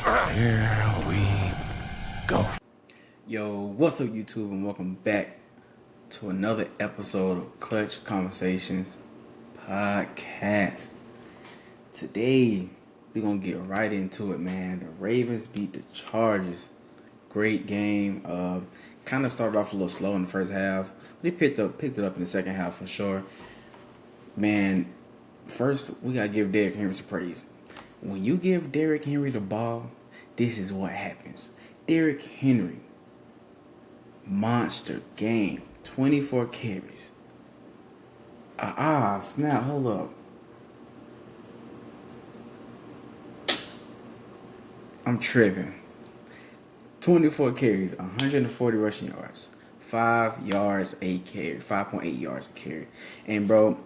Here we go. Yo, what's up, YouTube, and welcome back to another episode of Clutch Conversations podcast. Today, we're going to get right into it, man. The Ravens beat the Chargers. Great game. Kind of started off a little slow in the first half. They picked it up in the second half for sure. Man, first, we got to give Derrick Henry some praise. When you give Derrick Henry the ball, this is what happens. Derrick Henry, monster game, 24 carries. Snap, hold up. I'm tripping. 24 carries, 140 rushing yards, 5 yards a carry, 5.8 yards a carry. And bro,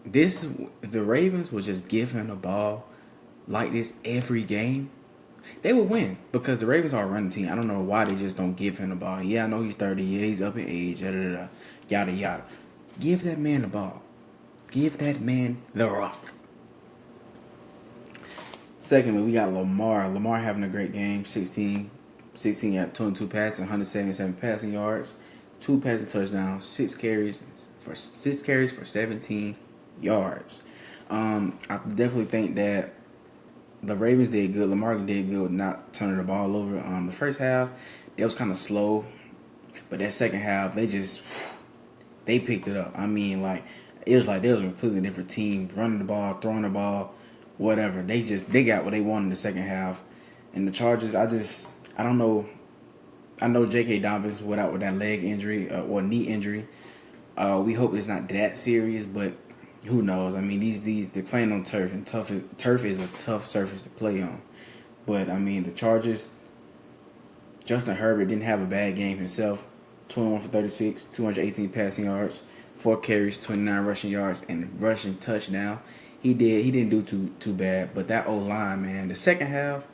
if the Ravens would just give him the ball like this every game, they would win because the Ravens are a running team. I don't know why they just don't give him the ball. Yeah, I know he's 30. Yeah, he's up in age. Yada, yada. Give that man the ball. Give that man the rock. Secondly, we got Lamar. Lamar having a great game. 16 at 22 passes, 177 passing yards, 2 passing touchdowns, 6 carries for 17 yards. I definitely think that the Ravens did good. Lamar did good with not turning the ball over. The first half, it was kind of slow, but that second half, they picked it up. I mean, it was like they was a completely different team, running the ball, throwing the ball, whatever. They got what they wanted in the second half. And the Chargers, I don't know. I know J.K. Dobbins went out with that leg injury or knee injury. We hope it's not that serious, but who knows? I mean, they're playing on turf, and turf is a tough surface to play on. But I mean, the Chargers, Justin Herbert didn't have a bad game himself. 21 for 36, 218 passing yards, 4 carries, 29 rushing yards, and rushing touchdown. He didn't do too bad. But that O-line, man, the second half,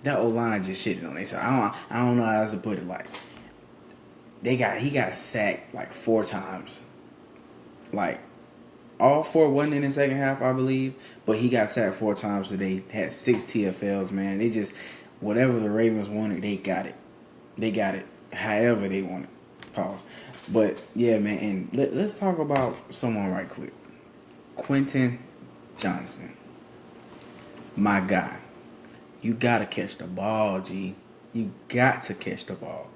that O-line just shitted on it. So I don't know how else to put it. Like, he got sacked like 4 times. Like, all 4 wasn't in the second half, I believe, but he got sacked 4 times today. Had 6 TFLs, man. They just, whatever the Ravens wanted, they got it. They got it however they wanted. Pause. But, yeah, man, and let's talk about someone right quick. Quentin Johnson. My guy. You got to catch the ball, G. You got to catch the ball.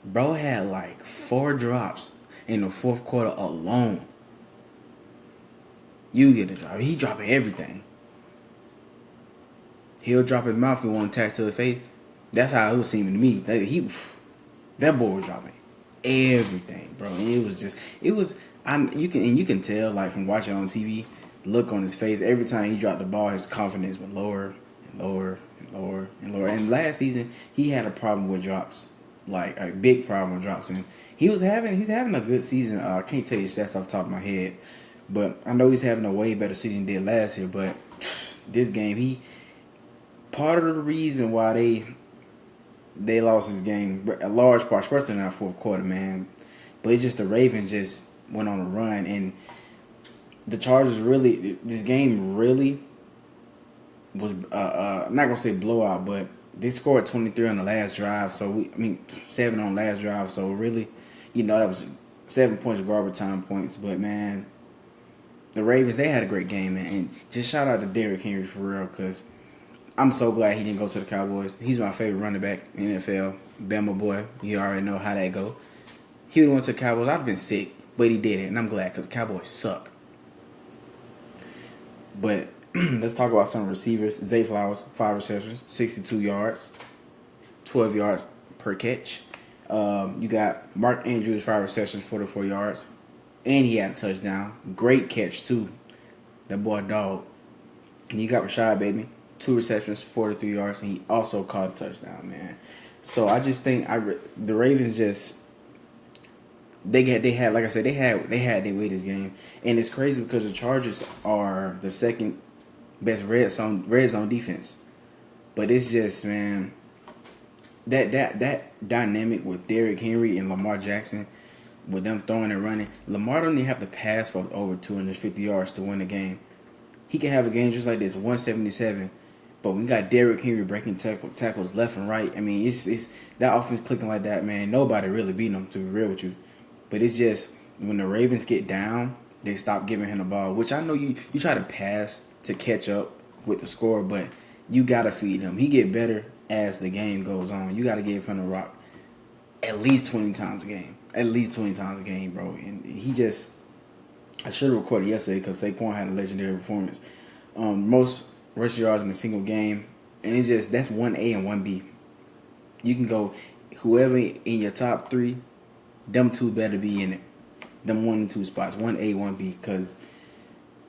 Bro had like 4 drops in the fourth quarter alone. You get the drop. He dropping everything. He'll drop his mouth if he want to attack to the face. That's how it was seeming to me. That boy was dropping everything, bro. And you can tell, like, from watching on TV, look on his face. Every time he dropped the ball, his confidence went lower and lower and lower and lower. And last season, he had a problem with drops, like a big problem with drops. And he's having a good season. I can't tell you stats off the top of my head. But I know he's having a way better season than he did last year. But this game, part of the reason why they lost this game, a large part, especially in that fourth quarter, man. But it's just the Ravens just went on a run, and the Chargers this game really was I'm not gonna say blowout, but they scored 23 on the last drive. 7 on last drive. So really, that was 7 points of garbage time points. But man, the Ravens, they had a great game, man. And just shout out to Derrick Henry for real, because I'm so glad he didn't go to the Cowboys. He's my favorite running back in the NFL. Bama boy. You already know how that go. He would have went to the Cowboys. I'd have been sick, but he did it. And I'm glad, because the Cowboys suck. But let's talk about some receivers. Zay Flowers, 5 receptions, 62 yards, 12 yards per catch. You got Mark Andrews, 5 receptions, 44 yards. And he had a touchdown. Great catch, too. That boy dog. And you got Rashad Bateman, 2 receptions, 43 yards, and he also caught a touchdown, man. So I just think the Ravens just they had like I said, they had their way this game. And it's crazy because the Chargers are the second best red zone defense. But it's just, man, that dynamic with Derrick Henry and Lamar Jackson, with them throwing and running. Lamar don't even have to pass for over 250 yards to win a game. He can have a game just like this, 177, But we got Derrick Henry breaking tackles left and right. I mean, it's that offense clicking like that, man. Nobody really beat them, to be real with you. But it's just when the Ravens get down, they stop giving him the ball. Which I know you try to pass to catch up with the score, but you gotta feed him. He get better as the game goes on. You gotta give him the rock at least 20 times a game. At least 20 times a game, bro. And he just, I should have recorded yesterday because Saquon had a legendary performance. Most rushing yards in a single game, and it's just that's 1A and 1B. You can go whoever in your top three, them two better be in it. Them 1 and 2 spots, 1A, 1B, because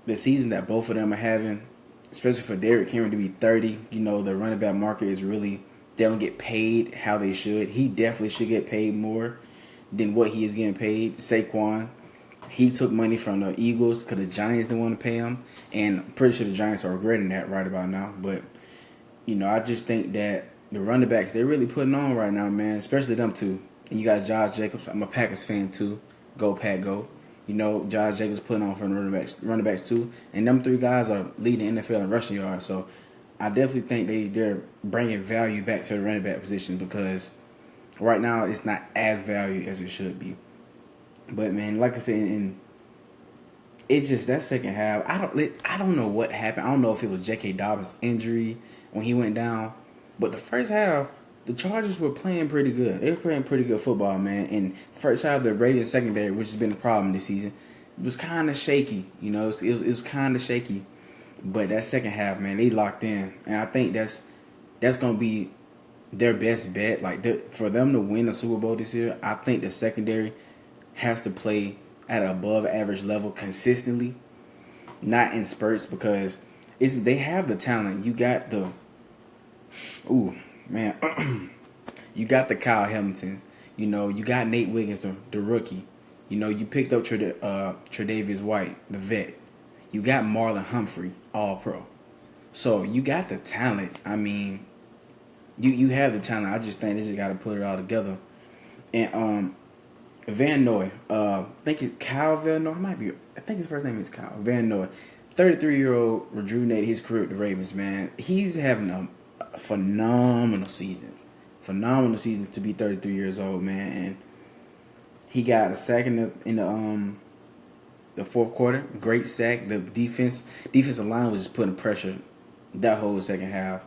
the season that both of them are having, especially for Derrick Henry to be 30, the running back market is really, they don't get paid how they should. He definitely should get paid more than what he is getting paid. Saquon, he took money from the Eagles because the Giants didn't want to pay him. And I'm pretty sure the Giants are regretting that right about now. But, I just think that the running backs, they're really putting on right now, man, especially them two. And you got Josh Jacobs. I'm a Packers fan, too. Go, Pack, go. Josh Jacobs putting on for the running backs, too. And them three guys are leading the NFL in rushing yards. So I definitely think they're bringing value back to the running back position because right now it's not as valued as it should be. But man, like I said, and it's just that second half. I don't know what happened. I don't know if it was J.K. Dobbins' injury when he went down, but the first half, the Chargers were playing pretty good. They were playing pretty good football, man. And the first half, the Ravens secondary, which has been a problem this season, was kind of shaky. It was kind of shaky. But that second half, man, they locked in, and I think that's gonna be their best bet. Like for them to win the Super Bowl this year, I think the secondary has to play at an above average level consistently, not in spurts because they have the talent. You got the you got the Kyle Hamiltons. You got Nate Wiggins, the rookie. You picked up Tre'Davious White, the vet. You got Marlon Humphrey, all pro. So you got the talent. I mean, you have the talent. I just think they just got to put it all together. And Van Noy, I think it's Kyle Van Noy. I think his first name is Kyle Van Noy. 33-year-old rejuvenated his career with the Ravens, man. He's having a phenomenal season. Phenomenal season to be 33 years old, man. And he got a sack in the fourth quarter. Great sack. The defensive line was just putting pressure that whole second half.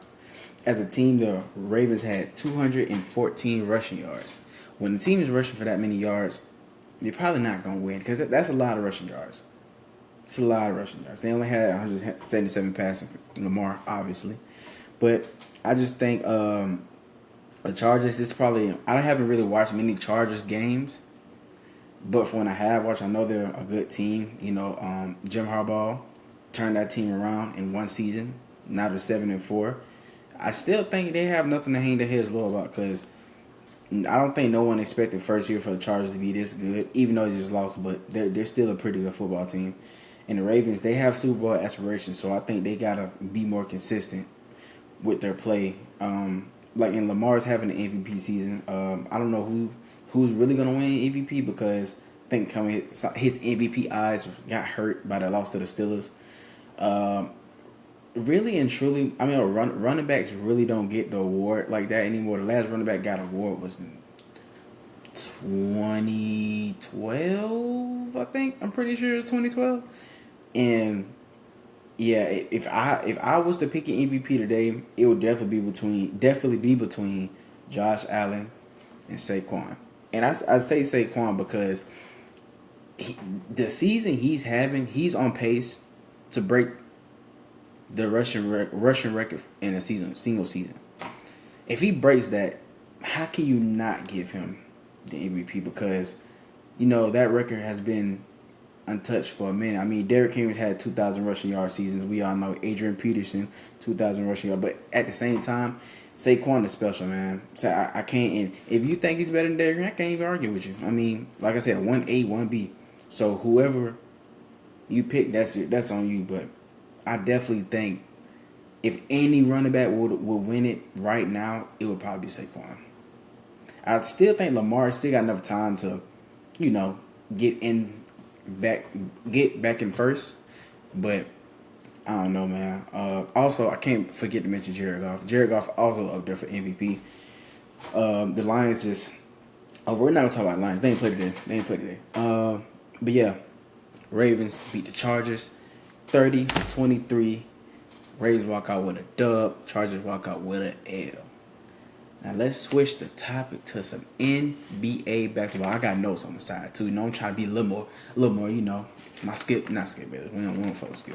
As a team, the Ravens had 214 rushing yards. When the team is rushing for that many yards, they're probably not going to win because that's a lot of rushing yards. It's a lot of rushing yards. They only had 177 passing for Lamar, obviously. But I just think the Chargers, I haven't really watched many Chargers games. But for when I have watched, I know they're a good team. Jim Harbaugh turned that team around in one season. Now they're 7-4. I still think they have nothing to hang their heads low about because I don't think no one expected first year for the Chargers to be this good, even though they just lost. But they're still a pretty good football team. And the Ravens, they have Super Bowl aspirations, so I think they gotta be more consistent with their play. And Lamar's having an MVP season. I don't know who's really gonna win MVP because I think his MVP eyes got hurt by the loss to the Steelers. Really and truly, I mean, running backs really don't get the award like that anymore. The last running back got an award was in 2012, I think. I'm pretty sure it's 2012. And yeah, if I was to pick an MVP today, it would definitely be between Josh Allen and Saquon. And I say Saquon because the season he's having, he's on pace to break the rushing record in a single season. If he breaks that, how can you not give him the MVP? Because that record has been untouched for a minute. I mean, Derrick Henry had 2,000 rushing yard seasons. We all know Adrian Peterson, 2,000 rushing yard. But at the same time, Saquon is special, man. So I can't. And if you think he's better than Derrick Henry, I can't even argue with you. I mean, like I said, 1A, 1B. So whoever you pick, that's on you. But I definitely think if any running back would win it right now, it would probably be Saquon. I still think Lamar still got enough time to, get back in first. But I don't know, man. Also, I can't forget to mention Jared Goff. Jared Goff also up there for MVP. The Lions just. Oh, we're not gonna talk about Lions. They ain't played today. But yeah, Ravens beat the Chargers, 30-23. Ravens walk out with a dub. Chargers walk out with an L. Now let's switch the topic to some NBA basketball. I got notes on the side too. You know, I'm trying to be a little more. You know, my not skip baby. We don't focus skill.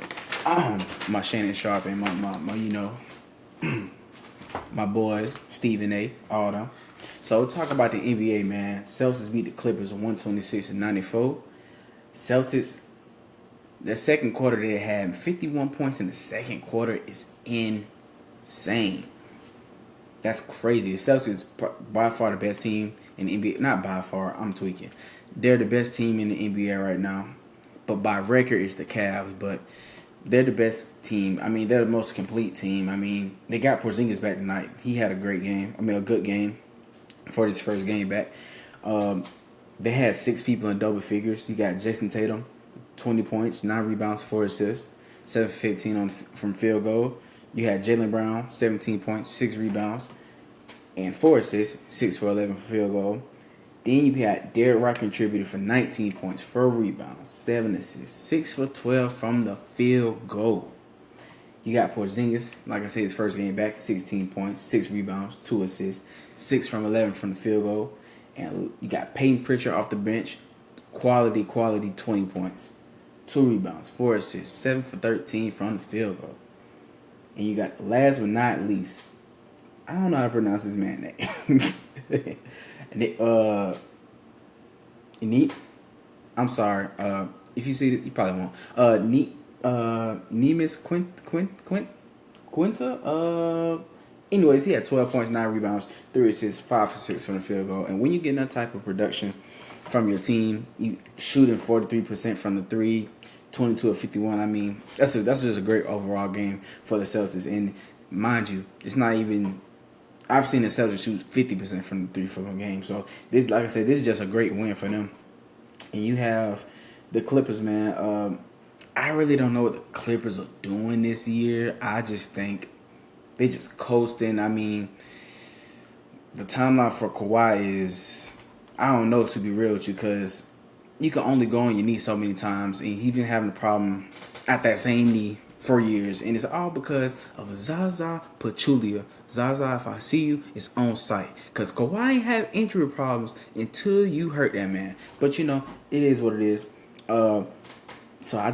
My Shannon Sharp and my you know, my boys Stephen A. All them. So talk about the NBA, man. Celtics beat the Clippers 126-94. Celtics. The second quarter they had 51 points in the second quarter is insane. That's crazy. The Celtics is by far the best team in the NBA. Not by far. I'm tweaking. They're the best team in the NBA right now. But by record, it's the Cavs. But they're the best team. I mean, they're the most complete team. I mean, they got Porzingis back tonight. He had a great game. I mean, a good game for his first game back. They had 6 people in double figures. You got Jason Tatum, 20 points, 9 rebounds, 4 assists, 7-15 from field goal. You had Jaylen Brown, 17 points, 6 rebounds, and 4 assists, 6 for 11 for field goal. Then you got Derrick White contributed for 19 points, 4 rebounds, 7 assists, 6 for 12 from the field goal. You got Porzingis, like I said, his first game back, 16 points, 6 rebounds, 2 assists, 6 from 11 from the field goal. And you got Peyton Pritchard off the bench, quality, 20 points, 2 rebounds, 4 assists, 7 for 13 from the field goal. And you got, last but not least, I don't know how to pronounce his man's name. Neat. I'm sorry. If you see it, you probably won't. Neemias Quinta. Anyways, he had 12 points, 9 rebounds, 3 assists, 5 for 6 from the field goal. And when you get that type of production from your team, you shooting 43% from the 3, 22 of 51. I mean, that's just a great overall game for the Celtics. And mind you, it's not even. I've seen the Celtics shoot 50% from the 3 from a game. So this, like I said, this is just a great win for them. And you have the Clippers, man. I really don't know what the Clippers are doing this year. I just think they just coasting. I mean, the timeline for Kawhi is, I don't know, to be real with you, because you can only go on your knee so many times, and he's been having a problem at that same knee for years, and it's all because of Zaza Pachulia. Zaza, if I see you, it's on site, because Kawhi ain't have injury problems until you hurt that man. But you know, it is what it is. So I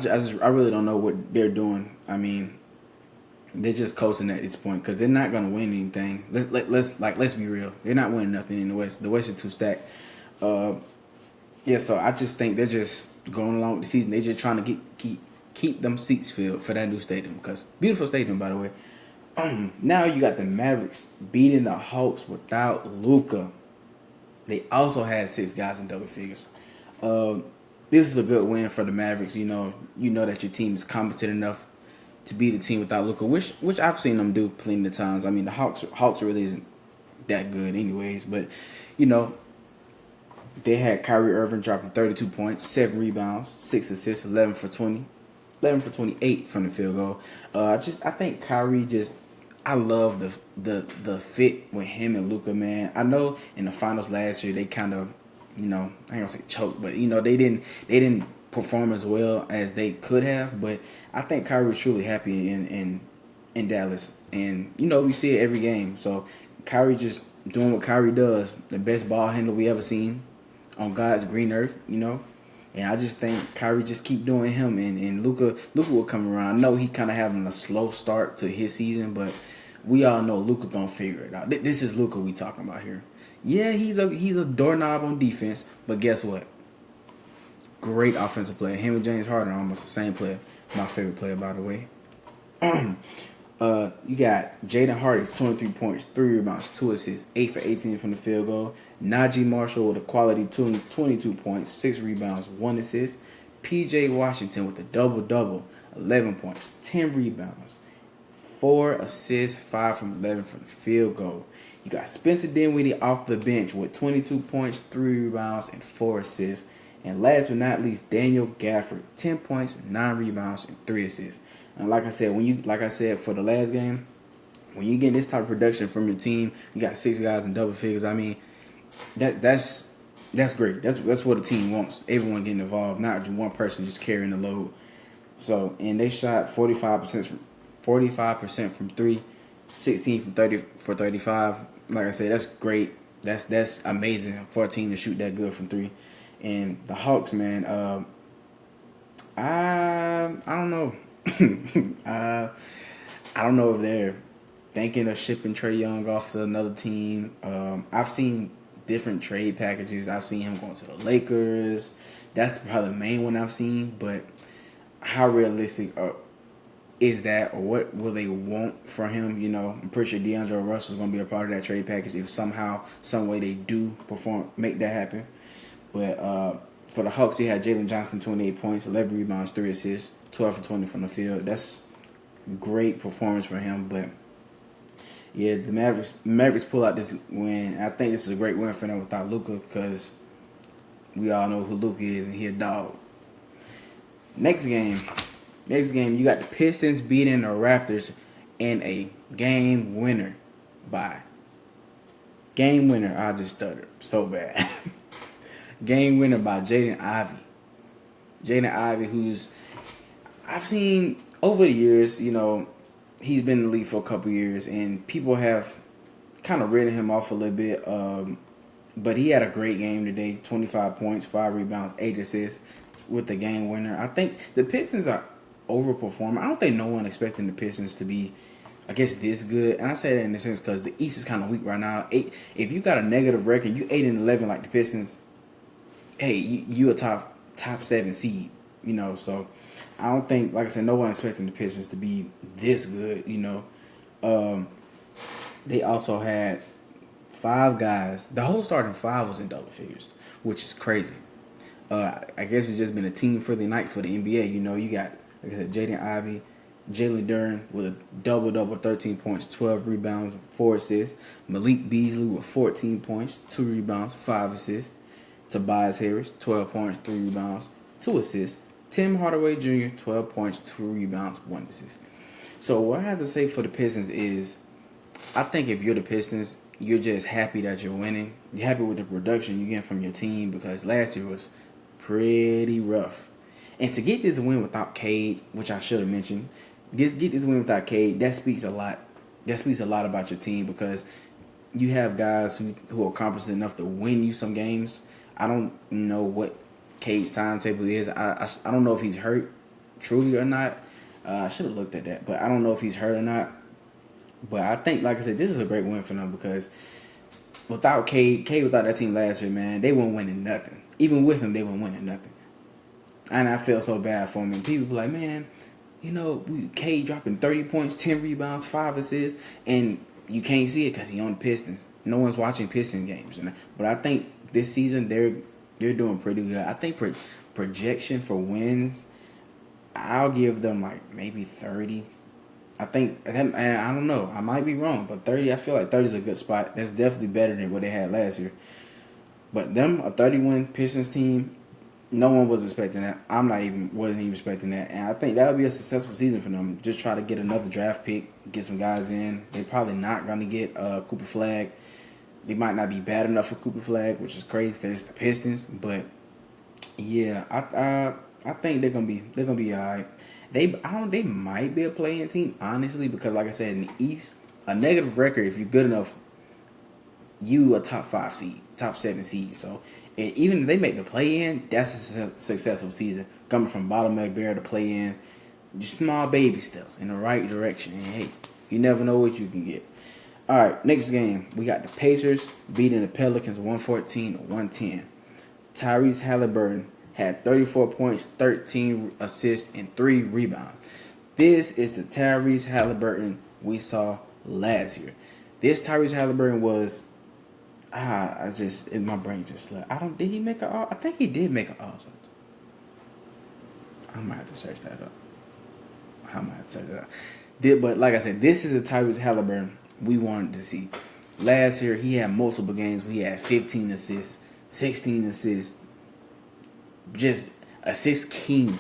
really don't know what they're doing. I mean, they're just coasting at this point because they're not gonna win anything. Let's be real. They're not winning nothing in the West. The West is too stacked. Yeah, so I just think they're just going along with the season. They're just trying to keep them seats filled for that new stadium, because beautiful stadium, by the way. Now you got the Mavericks beating the Hawks without Luka. They also had 6 guys in double figures. This is a good win for the Mavericks. You know that your team is competent enough to beat a team without Luka, which I've seen them do plenty of times. I mean, the Hawks really isn't that good anyways, but you know, they had Kyrie Irving dropping 32 points, 7 rebounds, 6 assists, 11 for 28 from the field goal. I think Kyrie I love the fit with him and Luka, man. I know in the finals last year they kind of, I ain't gonna say choked, but they didn't perform as well as they could have. But I think Kyrie was truly happy in Dallas, and we see it every game. So Kyrie just doing what Kyrie does, the best ball handler we ever seen on God's green earth, And I just think Kyrie just keep doing him, and Luka will come around. I know he kind of having a slow start to his season, but we all know Luka gonna figure it out. This is Luka we talking about here. Yeah, he's a doorknob on defense, but guess what? Great offensive player. Him and James Harden are almost the same player. My favorite player, by the way. You got Jaden Hardy, 23 points, 3 rebounds, 2 assists, 8 for 18 from the field goal. Najee Marshall with a quality 22 points, 6 rebounds, 1 assist. PJ Washington with a double-double, 11 points, 10 rebounds, 4 assists, 5 from 11 from the field goal. You got Spencer Dinwiddie off the bench with 22 points, 3 rebounds, and 4 assists. And last but not least, Daniel Gafford, 10 points, 9 rebounds, and 3 assists. And like I said for the last game, when you get this type of production from your team, you got 6 guys in double figures. I mean, that's great. That's what a team wants. Everyone getting involved, not just one person just carrying the load. So, and they shot 45% from 3, 16 from 30 for 35. Like I said, that's great. That's amazing for a team to shoot that good from 3. And the Hawks, man, I don't know. I don't know if they're thinking of shipping Trae Young off to another team. I've seen different trade packages. I've seen him going to the Lakers. That's probably the main one I've seen. But how realistic is that, or what will they want from him? You know, I'm pretty sure D'Angelo Russell is going to be a part of that trade package if somehow, some way they do make that happen. But for the Hawks, you had Jalen Johnson, 28 points, 11 rebounds, 3 assists, 12 for 20 from the field. That's great performance for him. But yeah, the Mavericks pull out this win. I think this is a great win for them without Luka, because we all know who Luka is, and he a dog. Next game, you got the Pistons beating the Raptors in a game winner. I just stuttered so bad. Game winner by Jaden Ivey, who's I've seen over the years, you know, he's been in the league for a couple years, and people have kind of written him off a little bit. But he had a great game today, 25 points, 5 rebounds, 8 assists with the game winner. I think the Pistons are overperforming. I don't think no one expecting the Pistons to be, I guess, this good. And I say that in the sense because the East is kind of weak right now. If you got a negative record, you 8-11 like the Pistons, hey, you a top 7 seed, you know. So I don't think, like I said, no one expecting the Pistons to be this good, you know. They also had 5 guys. The whole starting 5 was in double figures, which is crazy. I guess it's just been a team for the night for the NBA. You know, you got, like I said, Jaden Ivey, Jalen Duren with a double-double, 13 points, 12 rebounds, 4 assists. Malik Beasley with 14 points, 2 rebounds, 5 assists. Tobias Harris, 12 points, 3 rebounds, 2 assists. Tim Hardaway Jr., 12 points, 2 rebounds, 1 assist. So what I have to say for the Pistons is, I think if you're the Pistons, you're just happy that you're winning. You're happy with the production you get from your team, because last year was pretty rough. And to get this win without Cade, which I should have mentioned, get this win without Cade, that speaks a lot. That speaks a lot about your team, because you have guys who are competent enough to win you some games. I don't know what Cade's timetable is. I don't know if he's hurt truly or not. I should have looked at that, but I don't know if he's hurt or not. But I think, like I said, this is a great win for them, because without Cade without that team last year, man, they weren't winning nothing. Even with him, they weren't winning nothing. And I feel so bad for him. And people be like, man, you know, Cade dropping 30 points, 10 rebounds, 5 assists, and you can't see it because he on the Pistons. No one's watching Pistons games. But I think this season they're doing pretty good. I think projection for wins, I'll give them like maybe 30. I think, and I don't know, I might be wrong, but 30, I feel like 30 is a good spot. That's definitely better than what they had last year. But them, a 30-win Pistons team, no one was expecting that. Wasn't even expecting that. And I think that would be a successful season for them. Just try to get another draft pick, get some guys in. They're probably not going to get Cooper Flag. They might not be bad enough for Cooper Flag, which is crazy because it's the Pistons. But yeah, I think they're gonna be all right. They might be a play-in team, honestly, because like I said, in the East, a negative record, if you're good enough, you a top 5 seed, top 7 seed. So, and even if they make the play-in, that's a successful season. Coming from bottom of the barrel to play-in, just small baby steps in the right direction. And hey, you never know what you can get. All right, next game, we got the Pacers beating the Pelicans 114-110. Tyrese Halliburton had 34 points, 13 assists, and 3 rebounds. This is the Tyrese Halliburton we saw last year. This Tyrese Halliburton was, my brain just slipped. Did he make an all? I think he did make an all. I might have to search that up. But like I said, this is the Tyrese Halliburton we wanted to see. Last year, he had multiple games. We had 15 assists, 16 assists, just assist king.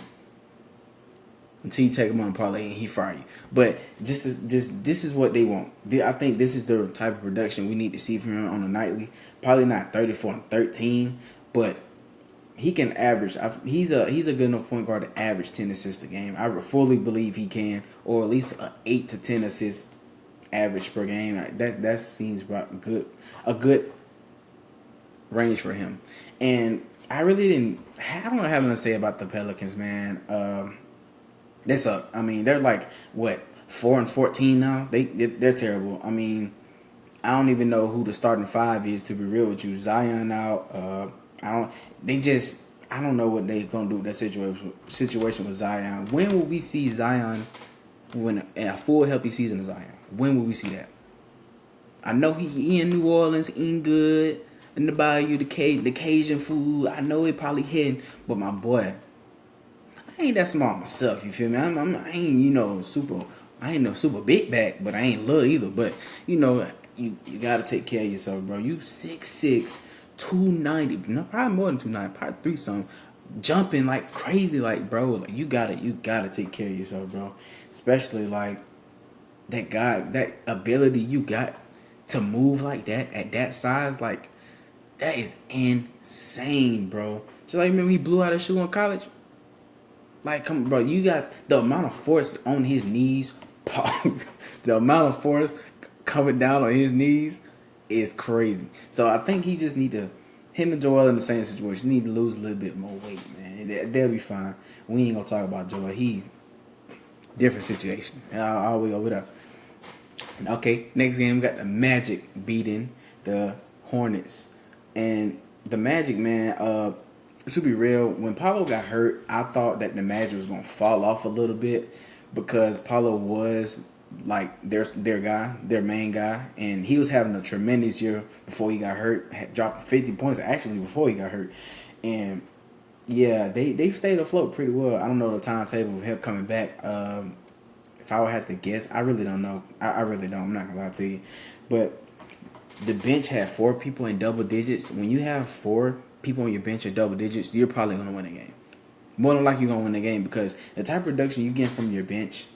until you take him on a parlay and he fire you. But just this is what they want. I think this is the type of production we need to see from him on a nightly. Probably not 34 and 13, but he can average. He's a good enough point guard to average 10 assists a game. I fully believe he can, or at least a 8 to 10 assists average per game. That seems good, a good range for him. And I really didn't. I don't have nothing to say about the Pelicans, man. They're like what 4-14 now. They're terrible. I mean, I don't even know who the starting five is, to be real with you. Zion out. I don't know what they gonna do with that situation with Zion. When will we see Zion in a full healthy season of Zion? When will we see that? I know he in New Orleans, eating good in the bayou, the Cajun food. I know it probably hitting, but my boy, I ain't that smart myself. You feel me? I ain't super. I ain't no super big back, but I ain't little either. But you gotta take care of yourself, bro. You 6'6", 290, no, probably more than 290, probably 3 something, jumping like crazy, like bro. Like you gotta take care of yourself, bro. Especially like that ability you got to move like that at that size, like that is insane, bro. Just like remember he blew out his shoe in college. Like, come on, bro, you got the amount of force on his knees. The amount of force coming down on his knees is crazy. So I think he just need to. Him and Joel in the same situation. Need to lose a little bit more weight, man. They'll be fine. We ain't gonna talk about Joel. He different situation. I'll be over there. Okay, next game we got the Magic beating the Hornets, and the Magic, man. To be real, when Paulo got hurt, I thought that the Magic was gonna fall off a little bit because Paulo was like their guy, their main guy, and he was having a tremendous year before he got hurt, dropping 50 points actually before he got hurt, and yeah, they stayed afloat pretty well. I don't know the timetable of him coming back. If I would have to guess, I really don't know. I really don't. I'm not gonna lie to you, but the bench had 4 people in double digits. When you have 4 people on your bench in double digits, you're probably gonna win a game. More than likely, you're gonna win the game because the type of production you get from your bench,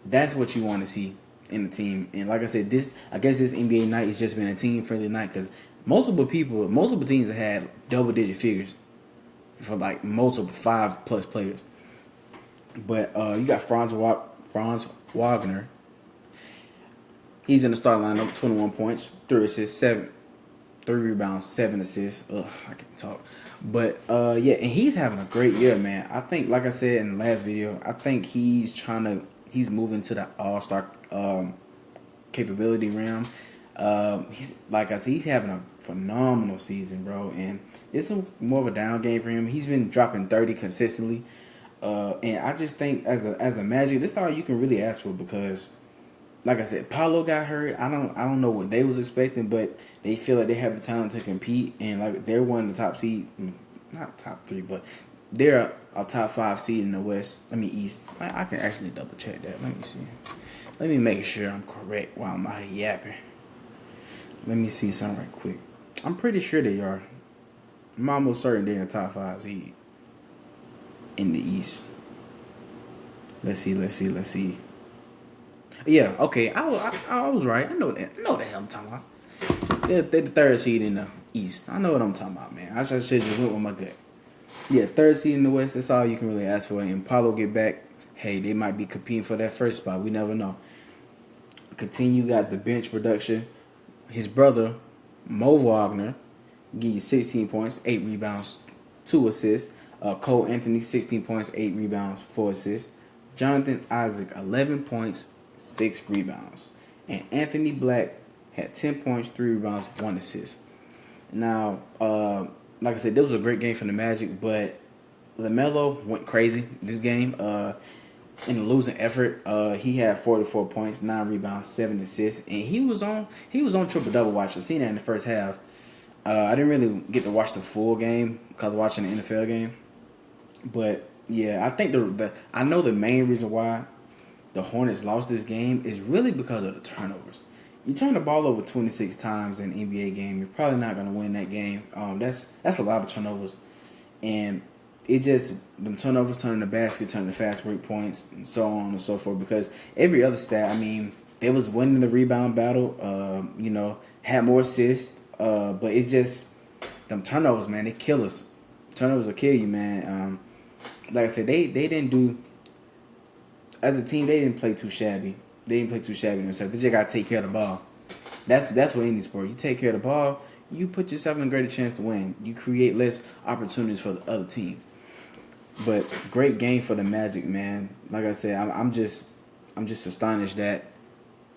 that's what you want to see in the team. And like I said, I guess this NBA night has just been a team-friendly night because multiple teams have had double-digit figures for like multiple 5+ players. But you got Franz Wagner. He's in the start lineup, 21 points, 3 assists, 3 rebounds, 7 assists. Ugh, I can't talk. But yeah, and he's having a great year, man. I think, like I said in the last video, I think he's moving to the all-star capability realm. He's like I said, he's having a phenomenal season, bro. And it's more of a down game for him. He's been dropping 30 consistently. And I just think as a Magic, this is all you can really ask for because, like I said, Paulo got hurt. I don't know what they was expecting, but they feel like they have the talent to compete, and like they're one of the top seed, not top 3, but they're a top 5 seed in the West. East. I can actually double check that. Let me see. Let me make sure I'm correct while I'm out here yapping. Let me see something right quick. I'm pretty sure they are. I'm almost certain they're in the top 5 seed in the East. Let's see. Yeah, okay. I was right. I know the hell I'm talking about. They're the 3rd seed in the East. I know what I'm talking about, man. I should just went with my gut. Yeah, 3rd seed in the West. That's all you can really ask for. And Paulo get back. Hey, they might be competing for that first spot. We never know. Continue got the bench production. His brother, Mo Wagner, give you 16 points, 8 rebounds, 2 assists. Cole Anthony, 16 points, 8 rebounds, 4 assists. Jonathan Isaac, 11 points, 6 rebounds. And Anthony Black had 10 points, 3 rebounds, 1 assist. Now, like I said, this was a great game for the Magic, but LaMelo went crazy this game. In the losing effort, he had 44 points, 9 rebounds, 7 assists, and he was on triple double watch. I seen that in the first half. I didn't really get to watch the full game because watching the NFL game, but yeah, I think I know the main reason why the Hornets lost this game is really because of the turnovers. You turn the ball over 26 times in an NBA game, you're probably not going to win that game. That's a lot of turnovers, and it just them turnovers turning the basket, turning the fast break points, and so on and so forth. Because every other stat, I mean, they was winning the rebound battle. Had more assists. But it's just them turnovers, man. They kill us. Turnovers will kill you, man. Like I said, they didn't do as a team. They didn't play too shabby. They didn't play too shabby themselves. They just gotta take care of the ball. That's what any sport. You take care of the ball, you put yourself in a greater chance to win. You create less opportunities for the other team. But great game for the Magic, man. Like I said, I'm just astonished that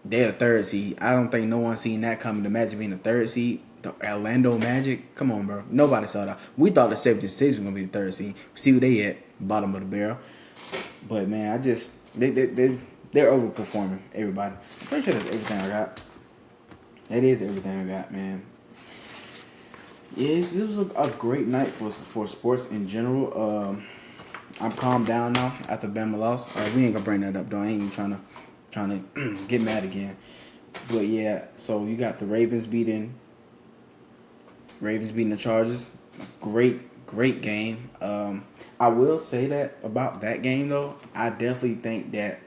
they're the third seed. I don't think no one seen that coming. The Magic being the third seed. The Orlando Magic. Come on, bro. Nobody saw that. We thought the 76ers was gonna be the third seed. See what they at, bottom of the barrel. But man, they're overperforming everybody. I'm pretty sure that's everything I got. That is everything I got, man. Yeah, it was a great night for sports in general. I'm calmed down now after Bama lost. We ain't gonna bring that up though. I ain't even trying to get mad again. But yeah, so you got the Ravens beating the Chargers. Great game. I will say that about that game though. I definitely think that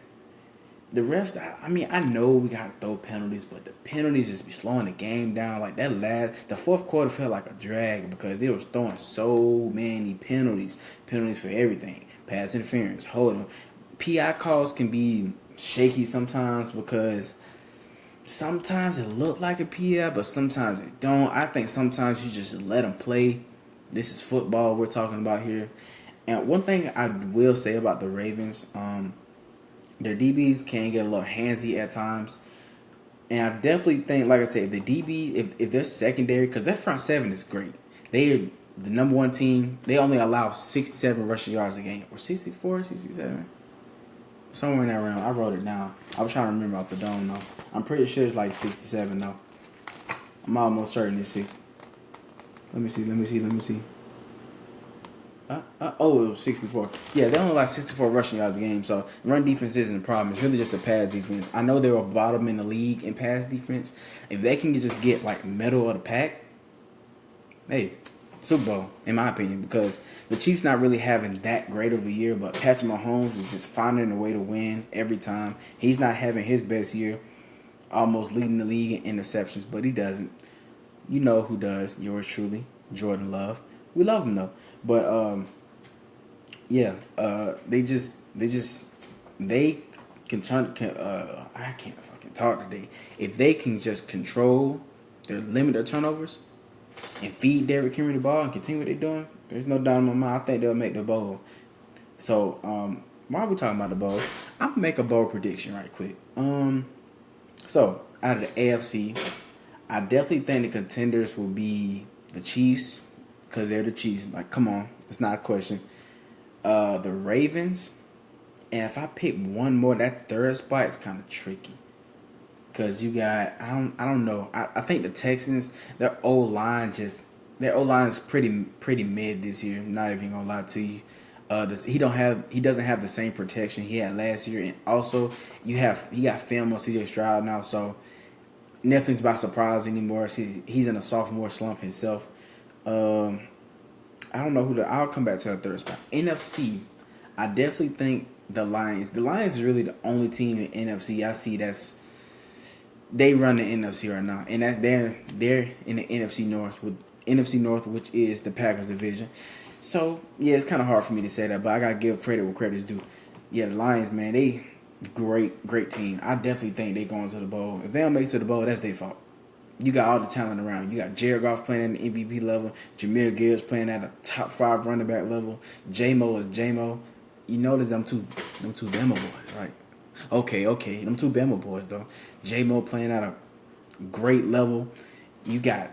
the refs, I mean, I know we got to throw penalties, but the penalties just be slowing the game down. Like the fourth quarter felt like a drag because it was throwing so many penalties. Penalties for everything. Pass interference, holding. PI calls can be shaky sometimes because sometimes it look like a PI, but sometimes it don't. I think sometimes you just let them play. This is football we're talking about here. And one thing I will say about the Ravens, their DBs can get a little handsy at times. And I definitely think, like I said, the DB, if they're secondary, because their front seven is great. They're the number one team. They only allow 67 rushing yards a game. Or 64, 67? Somewhere in that realm. I wrote it down. I was trying to remember off the dome, though. I'm pretty sure it's like 67, though. I'm almost certain it's 60. Let me see. It was 64. Yeah, they only like 64 rushing yards a game, so run defense isn't a problem. It's really just a pass defense. I know they were bottom in the league in pass defense. If they can just get like middle of the pack, hey, Super Bowl, in my opinion, because the Chiefs not really having that great of a year, but Patrick Mahomes is just finding a way to win every time. He's not having his best year, almost leading the league in interceptions, but he doesn't. You know who does, yours truly, Jordan Love. We love him though. But they can turn. I can't fucking talk today. If they can just control limit their turnovers and feed Derrick Henry the ball and continue what they're doing, there's no doubt in my mind. I think they'll make the bowl. So while we're talking about the bowl, I'm gonna make a bold prediction right quick. So out of the AFC, I definitely think the contenders will be the Chiefs. Because they're the Chiefs. Like, come on. It's not a question. The Ravens. And if I pick one more, that third spot is kind of tricky. Because you got, I don't know. I think the Texans, their O-line is pretty mid this year. Not even going to lie to you. He doesn't have the same protection he had last year. And also, he got film on CJ Stroud now. So, nothing's by surprise anymore. He's in a sophomore slump himself. I don't know I'll come back to the third spot. NFC, I definitely think the Lions. The Lions is really the only team in NFC I see they run the NFC right now, and that they're in the NFC North, which is the Packers division. So yeah, it's kind of hard for me to say that, but I gotta give credit where credit is due. Yeah, the Lions, man, they great team. I definitely think they going to the bowl. If they don't make it to the bowl, that's their fault. You got all the talent around. You got Jared Goff playing at the MVP level. Jameer Gibbs playing at a top 5 running back level. J-Mo is J-Mo. You notice them two Bama boys, right? Okay. Them two Bama boys, though. J-Mo playing at a great level. You got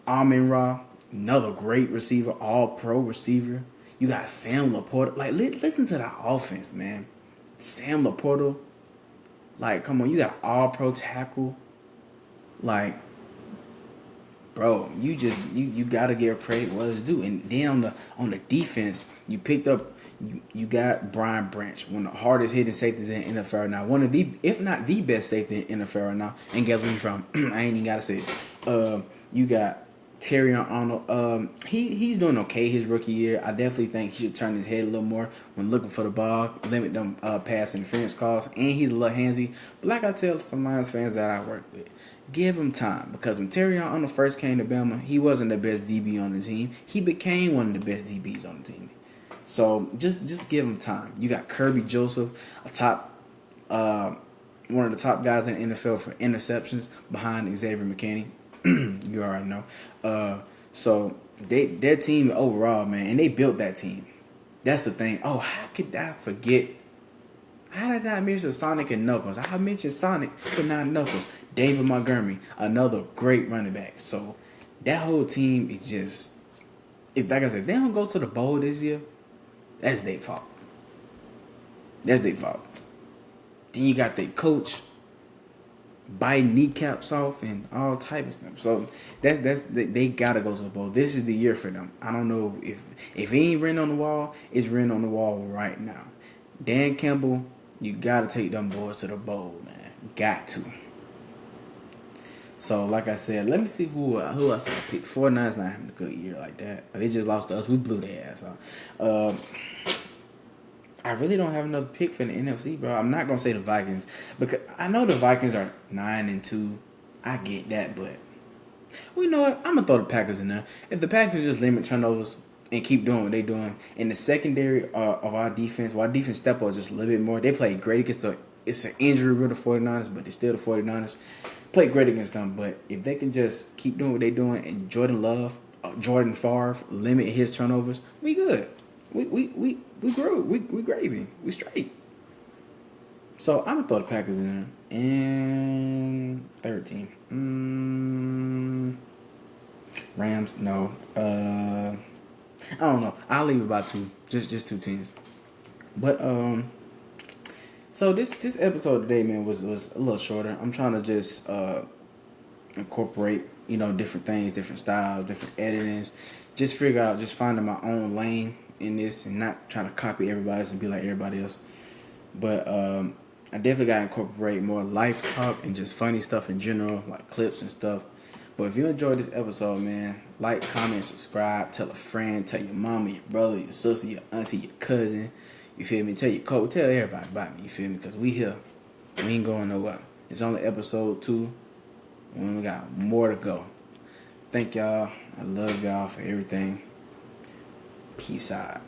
Amon-Ra, another great receiver, all-pro receiver. You got Sam Laporta. Like, listen to the offense, man. Sam Laporta. Like, come on. You got all-pro tackle. Like, bro, you gotta give credit what it's due. And then on the defense, you picked up you got Brian Branch, one of the hardest hitting safeties in the NFL right now. One of the, if not the best safety in the NFL right now. And guess where he's from? I ain't even gotta say it. You got Terrion Arnold, he's doing okay his rookie year. I definitely think he should turn his head a little more when looking for the ball, limit them pass interference calls, and he's a little handsy. But like I tell some Lions fans that I work with, give him time because when Terrion Arnold first came to Bama, he wasn't the best DB on the team. He became one of the best DBs on the team. So just give him time. You got Kirby Joseph, a top one of the top guys in the NFL for interceptions behind Xavier McKinney. You already know. So their team overall, man, and they built that team. That's the thing. Oh, how could I forget? How did I mention Sonic and Knuckles? I mentioned Sonic, but not Knuckles. David Montgomery, another great running back. So that whole team is just, if like I said, they don't go to the bowl this year, that's their fault. That's their fault. Then you got their coach biting kneecaps off and all type of stuff. So they gotta go to the bowl. This is the year for them. I don't know if it ain't written on the wall, it's written on the wall right now. Dan Campbell, you gotta take them boys to the bowl, man. Got to. So like I said, let me see who else I picked. 49ers not having a good year like that. They just lost to us. We blew their ass off. I really don't have another pick for the NFC, bro. I'm not gonna say the Vikings because I know the Vikings are 9-2. I get that, but well, you know what? I'm gonna throw the Packers in there. If the Packers just limit turnovers and keep doing what they're doing in the secondary of our defense, while our defense step up just a little bit more, they play great against it's an injury with the 49ers, but they're still the 49ers. Play great against them, but if they can just keep doing what they're doing and Jordan Favre limit his turnovers, we good. We grew. We gravy. We straight. So I'm gonna throw the Packers in there. And third team. Rams, no. I don't know. I'll leave it by two. Just two teams. But so this episode today, man, was a little shorter. I'm trying to just incorporate, different things, different styles, different editings. Just finding my own lane in this and not trying to copy everybody else and be like everybody else. But I definitely got to incorporate more life talk and just funny stuff in general, like clips and stuff. But if you enjoyed this episode, man, like, comment, subscribe, tell a friend, tell your mama, your brother, your sister, your auntie, your cousin. You feel me? Tell your coach, tell everybody about me. You feel me? Because we here. We ain't going nowhere. It's only episode 2. And we got more to go. Thank y'all. I love y'all for everything. Peace out.